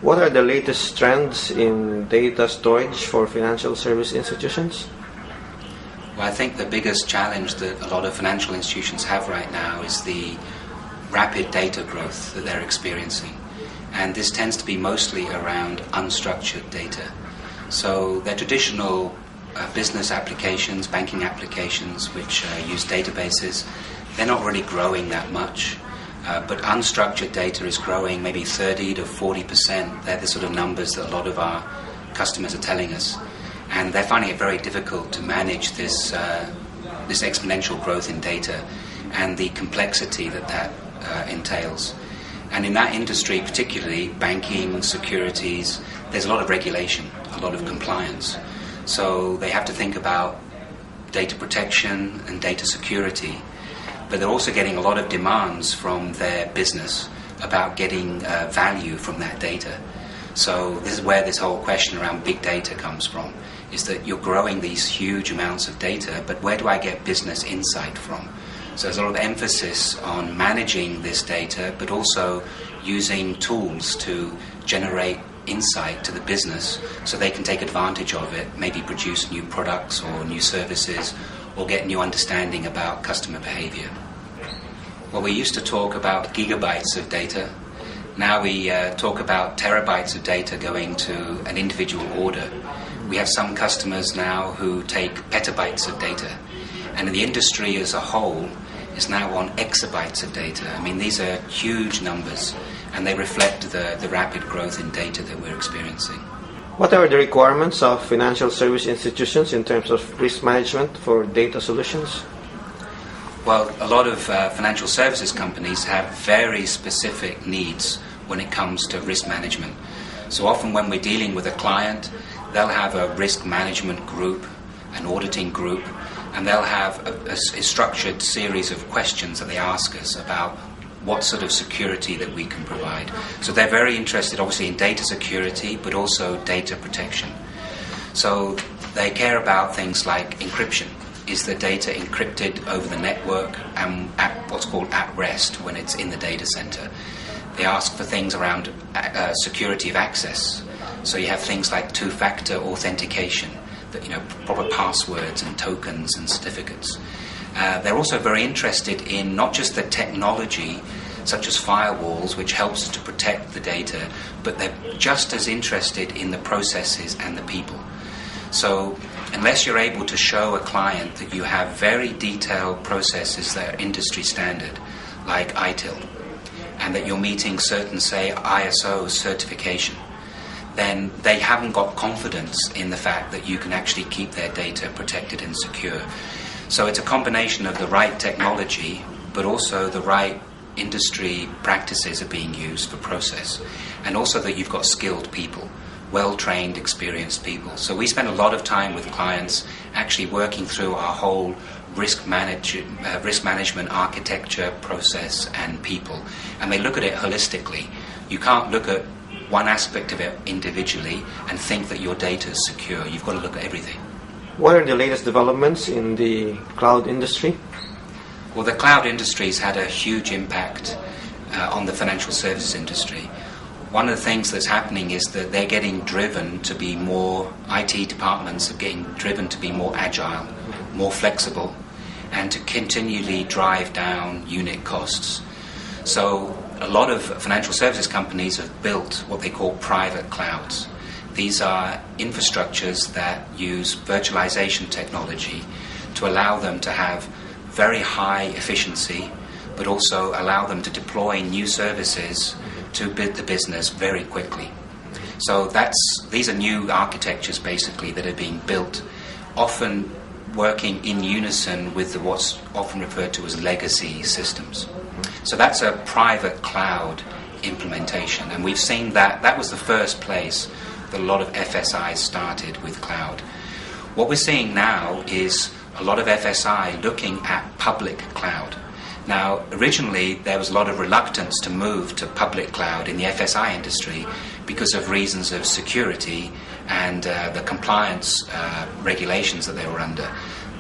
What are the latest trends in data storage for financial service institutions? Well, I think the biggest challenge that a lot of financial institutions have right now is the rapid data growth that they're experiencing. And this tends to be mostly around unstructured data. So their traditional business applications, banking applications, which use databases, they're not really growing that much. But unstructured data is growing maybe 30 to 40%. They're the sort of numbers that a lot of our customers are telling us. And they're finding it very difficult to manage this exponential growth in data and the complexity that entails. And in that industry, particularly banking, securities, there's a lot of regulation, a lot of compliance. So they have to think about data protection and data security. But they're also getting a lot of demands from their business about getting value from that data. So this is where this whole question around big data comes from, is that you're growing these huge amounts of data, but where do I get business insight from? So there's a lot of emphasis on managing this data, but also using tools to generate insight to the business so they can take advantage of it, maybe produce new products or new services, or get new understanding about customer behavior. Well, we used to talk about gigabytes of data. Now we talk about terabytes of data going to an individual order. We have some customers now who take petabytes of data. And the industry as a whole is now on exabytes of data. I mean, these are huge numbers, and they reflect the rapid growth in data that we're experiencing. What are the requirements of financial service institutions in terms of risk management for data solutions? Well, a lot of financial services companies have very specific needs when it comes to risk management. So often when we're dealing with a client, they'll have a risk management group, an auditing group, and they'll have a structured series of questions that they ask us about what sort of security that we can provide. So they're very interested obviously in data security, but also data protection. So they care about things like encryption. Is the data encrypted over the network and at what's called at rest when it's in the data center? They ask for things around security of access. So you have things like two-factor authentication, that, proper passwords and tokens and certificates. They're also very interested in not just the technology, such as firewalls, which helps to protect the data, but they're just as interested in the processes and the people. So unless you're able to show a client that you have very detailed processes that are industry standard, like ITIL, and that you're meeting certain, say, ISO certification, then they haven't got confidence in the fact that you can actually keep their data protected and secure. So it's a combination of the right technology, but also the right industry practices are being used for process, and also that you've got skilled people, well-trained, experienced people. So we spend a lot of time with clients actually working through our whole risk management architecture, process, and people. And they look at it holistically. You can't look at one aspect of it individually and think that your data is secure. You've got to look at everything. What are the latest developments in the cloud industry? Well, the cloud industry's had a huge impact on the financial services industry. One of the things that's happening is that they're getting driven to be more, IT departments are getting driven to be more agile, more flexible, and to continually drive down unit costs. So a lot of financial services companies have built what they call private clouds. These are infrastructures that use virtualization technology to allow them to have very high efficiency, but also allow them to deploy new services to bid the business very quickly. So these are new architectures basically that are being built, often working in unison with what's often referred to as legacy systems. So that's a private cloud implementation, and we've seen that was the first place that a lot of FSIs started with cloud. What we're seeing now is a lot of FSI looking at public cloud. Now, originally there was a lot of reluctance to move to public cloud in the FSI industry because of reasons of security and the compliance regulations that they were under.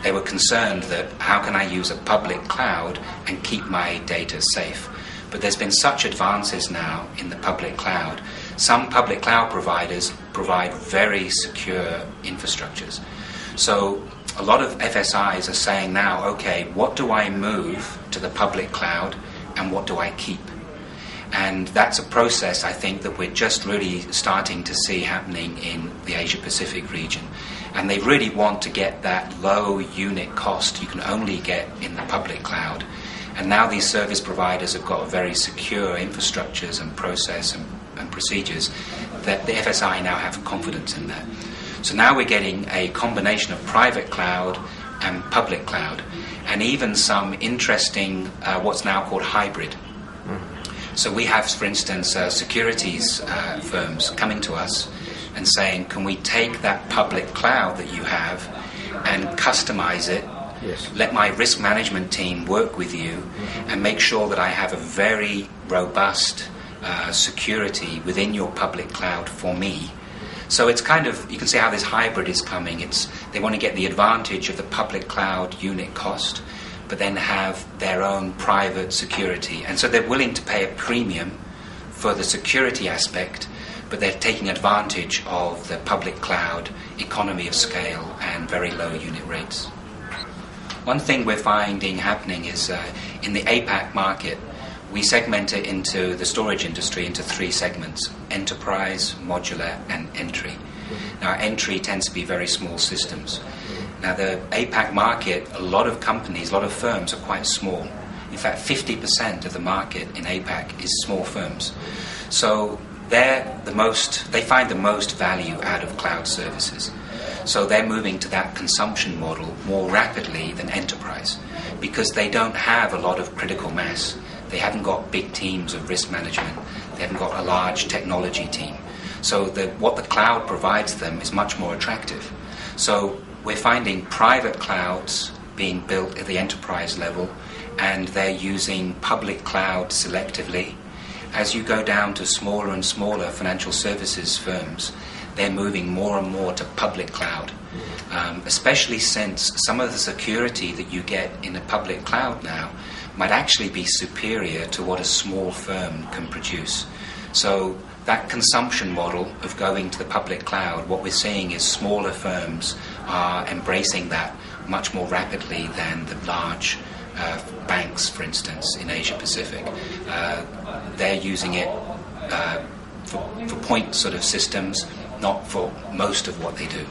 They were concerned that how can I use a public cloud and keep my data safe? But there's been such advances now in the public cloud Some public cloud providers provide very secure infrastructures. So a lot of FSIs are saying now, okay, what do I move to the public cloud and what do I keep? And that's a process, I think, that we're just really starting to see happening in the Asia-Pacific region. And they really want to get that low unit cost you can only get in the public cloud. And now these service providers have got very secure infrastructures and process and procedures that the FSI now have confidence in that. So now we're getting a combination of private cloud and public cloud, and even some interesting, what's now called hybrid. So we have, for instance, securities firms coming to us and saying, can we take that public cloud that you have and customize it? Yes. Let my risk management team work with you and make sure that I have a very robust security within your public cloud for me. So it's kind of, you can see how this hybrid is coming. They want to get the advantage of the public cloud unit cost, but then have their own private security. And so they're willing to pay a premium for the security aspect, but they're taking advantage of the public cloud economy of scale and very low unit rates. One thing we're finding happening is in the APAC market, we segment it into the storage industry into 3 segments: enterprise, modular, and entry. Now, entry tends to be very small systems. Now, the APAC market, a lot of companies, a lot of firms are quite small. In fact, 50% of the market in APAC is small firms. So they find the most value out of cloud services. So they're moving to that consumption model more rapidly than enterprise, because they don't have a lot of critical mass. They haven't got big teams of risk management. They haven't got a large technology team. So what the cloud provides them is much more attractive. So we're finding private clouds being built at the enterprise level, and they're using public cloud selectively. As you go down to smaller and smaller financial services firms, they're moving more and more to public cloud, especially since some of the security that you get in a public cloud now might actually be superior to what a small firm can produce. So that consumption model of going to the public cloud, what we're seeing is smaller firms are embracing that much more rapidly than the large banks, for instance, in Asia Pacific. They're using it for point sort of systems, not for most of what they do.